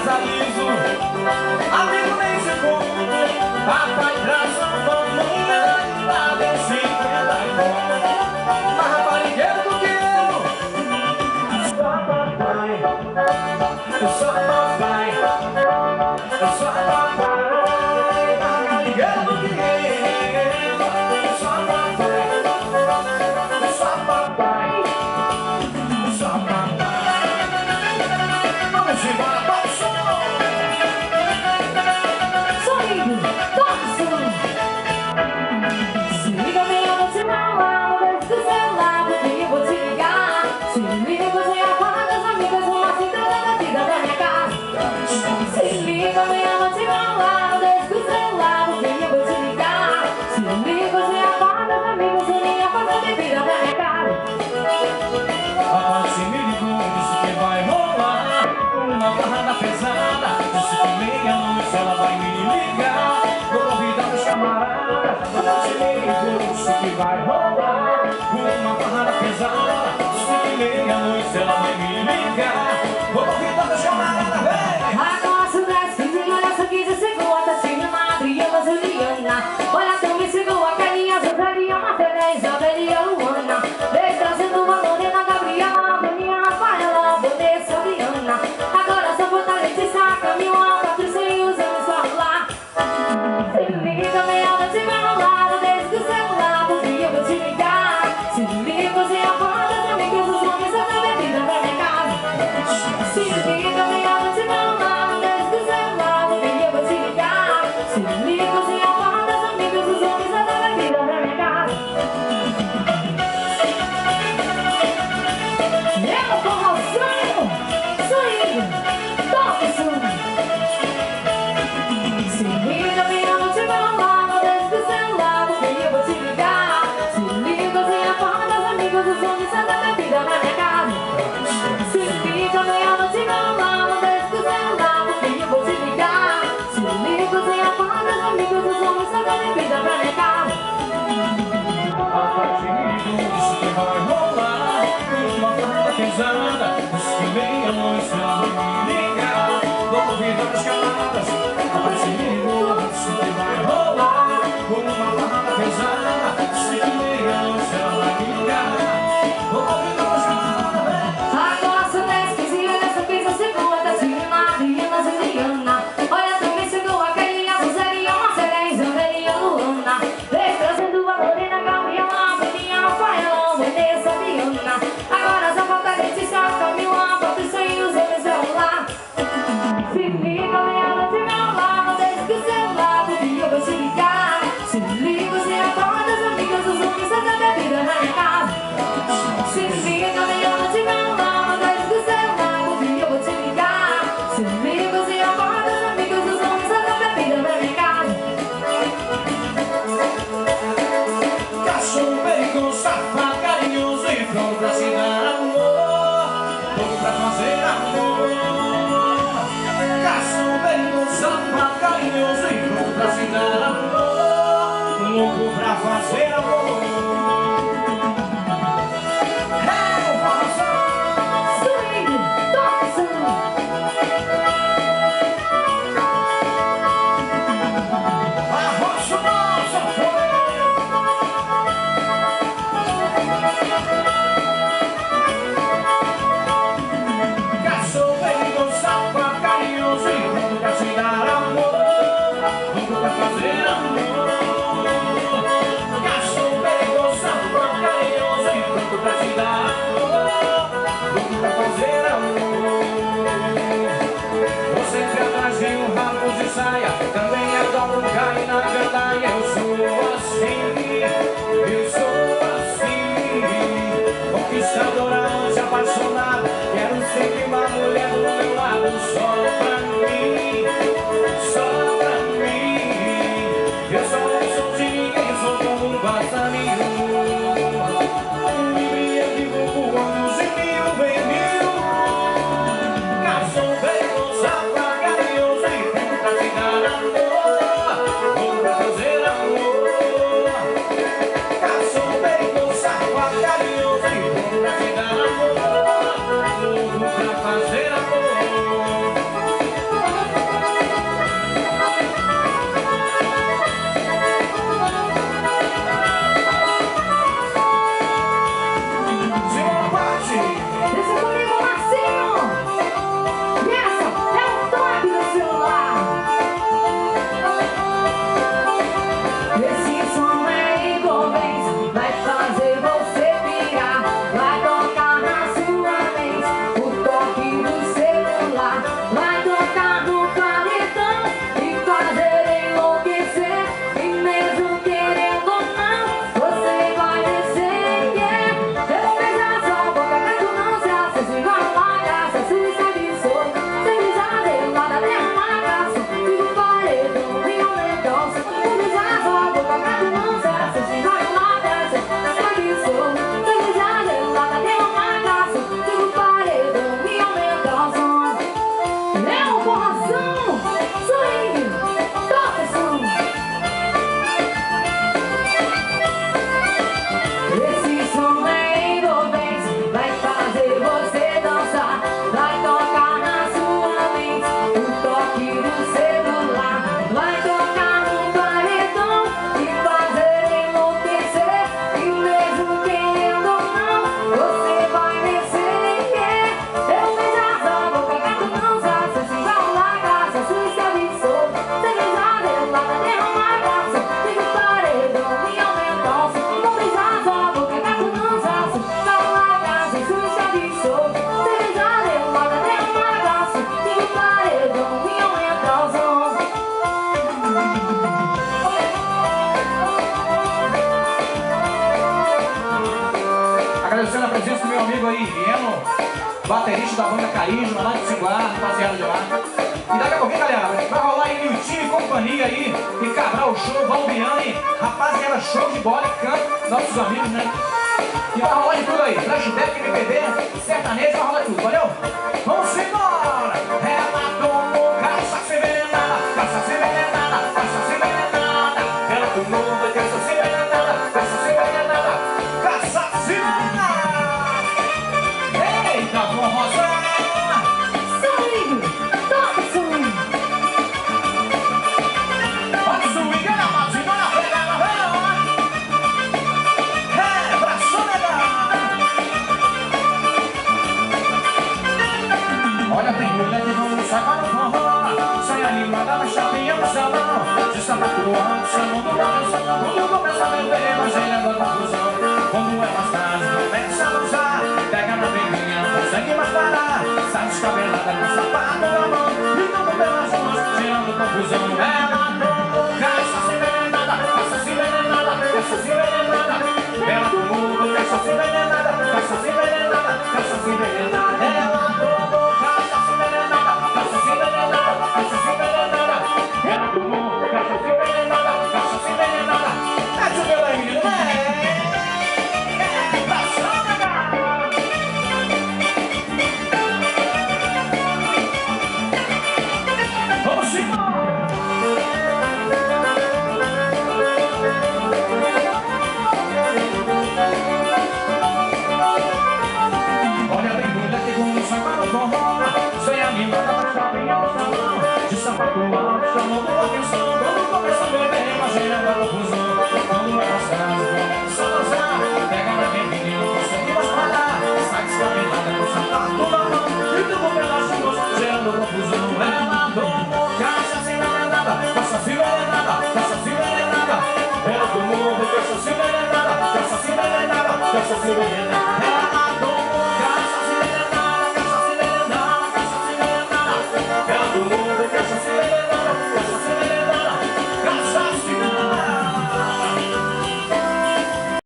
casa liso, amigo nem se conta, papai traz mamãe, lá vem sempre ela embora. Mais raparigueiro do que eu, só papai, só papai, só papai. Mais raparigueiro do que eu, só papai, só papai, só papai. Vamos embora, toca o som. Sorrindo, toca o som. Se liga bem, eu vou te falar, desde do seu lado que eu vou te ligar. Se liga, você acorda as amigas, uma centrada da vida da minha casa. Se liga bem, eu vou te falar, desde do seu lado que eu vou te ligar. Se liga, você acorda as amigas, uma coisa de vida da minha casa. Papai se me ligou, disse que vai rolar uma barrada pesada. Disse que meia-noite ela vai me ligar. Vou convidar os camaradas. Papai se me ligou, disse que vai rolar uma barrada pesada. Disse que meia-noite ela vai me ligar. Vou convidar os camaradas, vem! Agora se desce, olha só 15 segundos, tinha uma Adriana, Juliana. Olha também chegou a Carinha, Rosaria, Matéria, Isabel e a Luana. Vem trazendo uma Lorena, Gabriela, Boninha, Rafaela, Vanessa, Liana. Agora só falta Letícia, Camila, Patrícia e os anos vão lá. Se liga, meia noite vai rolar, desde o seu lado que eu vou te ligar. Se liga, você acorda os amigos, os homens, a bebida pra minha casa. Se liga, meia noite vai rolar, desde o seu lado que eu vou te ligar. Se liga, você acorda os amigos, os homens, a bebida pra minha casa. Eu com Rosário, sorrindo, toca o som. Se liga, meia noite vai rolar, desde o seu lado que eu vou te ligar. Se liga, você acorda os amigos, os homens, a bebida pra minha casa. Se liga, meia noite vai rolar, desde o seu lado que eu vou te ligar. Se liga, você acorda os amigos, os homens, a bebida pra minha casa. Papai se me ligou, disse que vai rolar uma barrada pesada. Disse que meia-noite ela vai me ligar. Vou convidar os camaradas. Papai se me ligou, disse que vai rolar uma barrada pesada. Disse que meia-noite ela vai me ligar. Vou convidar os camaradas, vem! Agora são 10, 15, olha só 15 segundos, tinha uma Adriana, Juliana. Olha também chegou a Carinha, Rosaria, Marcela, Isabel e a Luana. Vem trazendo a Lorena, Gabriela, Boninha, Rafaela, Vanessa, Liana. Agora só falta Letícia, Camila, Patrícia e os homens vão lá. Se liga, meia-noite vai rolar, desde o seu lado que eu vou te ligar. Se liga, você acorda os amigos, os homens, a bebida na minha casa. Se liga, meia-noite vai rolar, desde o seu lado que eu vou te ligar. Se liga, você acorda os amigos, os homens, a bebida na minha casa. Cachorro perigoso, safado, carinhoso e pronto pra se dar amor. Pronto pra fazer amor. Cachorro perigoso, safado, carinhoso e pronto pra se dar amor. Louco pra fazer amor. É o coração. Swing, toca o som. Arrocha o nosso fogo. Cachorro perigoso, safado, carinhoso e pronto pra se dar amor. Louco pra fazer amor. Cachorro perigoso, baterista da banda Carisma, lá de Cinguá, rapaziada de lá. E daqui a pouquinho, galera, vai rolar aí Niltinho e companhia aí, e Cabral Show, Valbiane, rapaziada, show de bola e canto, nossos amigos, né? E vai rolar de tudo aí, flashback, MPB, sertanejo, vai rolar tudo, valeu? Vamos embora! Ela tomou cachaça envenenada, cachaça envenenada, cachaça envenenada. Ela tomou cachaça envenenada, cachaça envenenada, cachaça envenenada. Eita, forrozão! Swing! Toca swing! Olha o swing, olha a mazinha, olha a pegada, é, pra soledade. Olha, tem mulher que não saca no forró, sai animada na chapinha do salão, de sapatuando, chamando pra dança, quando começa a beber, mas ele anda confusão. Quando é mais tarde, começa a dançar, pega na belinha, não consegue mais parar, sai descabelada com o sapato na mão, e tudo pelas ruas, tirando confusão. Ela tomou cachaça envenenada, cachaça envenenada, cachaça envenenada. Ela tomou cachaça envenenada, cachaça envenenada, cachaça envenenada. Ela tomou cachaça envenenada, cachaça envenenada, cachaça envenenada. Ela tomou cachaça envenenada, cachaça envenenada. É de ver aí, menino, é pra sonegar. Vamos embora! Olha bem, mulher que começa para o forró, sem animada na chapinha do salão, de sapato alto, chamando a atenção. Quando começa a beber, imagina a confusão. Quando é mais tarde, começa a dançar, pega na belinha, não consegue mais parar, sai descabelada com o sapato na